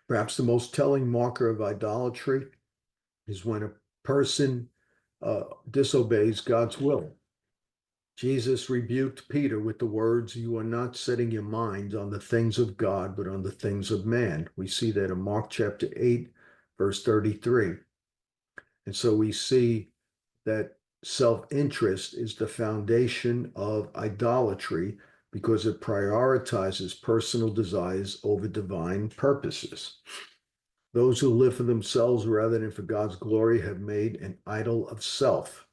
Perhaps the most telling marker of idolatry is when a person disobeys God's will. Jesus rebuked Peter with the words, "You are not setting your mind on the things of God, but on the things of man." We see that in Mark chapter 8, verse 33. And so we see that self-interest is the foundation of idolatry because it prioritizes personal desires over divine purposes. Those who live for themselves rather than for God's glory have made an idol of self.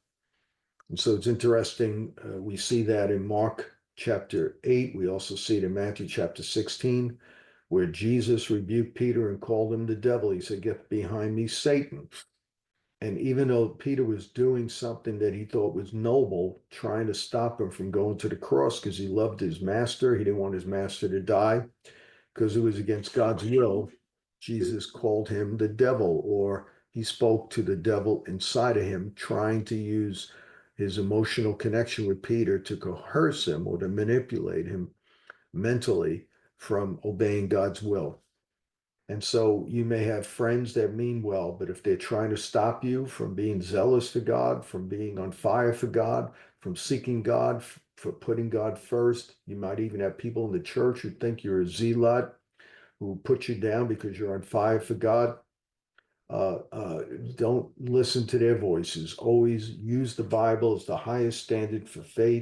And so it's interesting. We see that in Mark chapter 8. We also see it in Matthew chapter 16, where Jesus rebuked Peter and called him the devil. He said, "Get behind me, Satan." And even though Peter was doing something that he thought was noble, trying to stop him from going to the cross because he loved his master, he didn't want his master to die because it was against God's will, Jesus called him the devil, or he spoke to the devil inside of him, trying to use his emotional connection with Peter to coerce him or to manipulate him mentally from obeying God's will. And so you may have friends that mean well, but if they're trying to stop you from being zealous to God, from being on fire for God, from seeking God, for putting God first, you might even have people in the church who think you're a zealot, who put you down because you're on fire for God. Don't listen to their voices. Always use the Bible as the highest standard for faith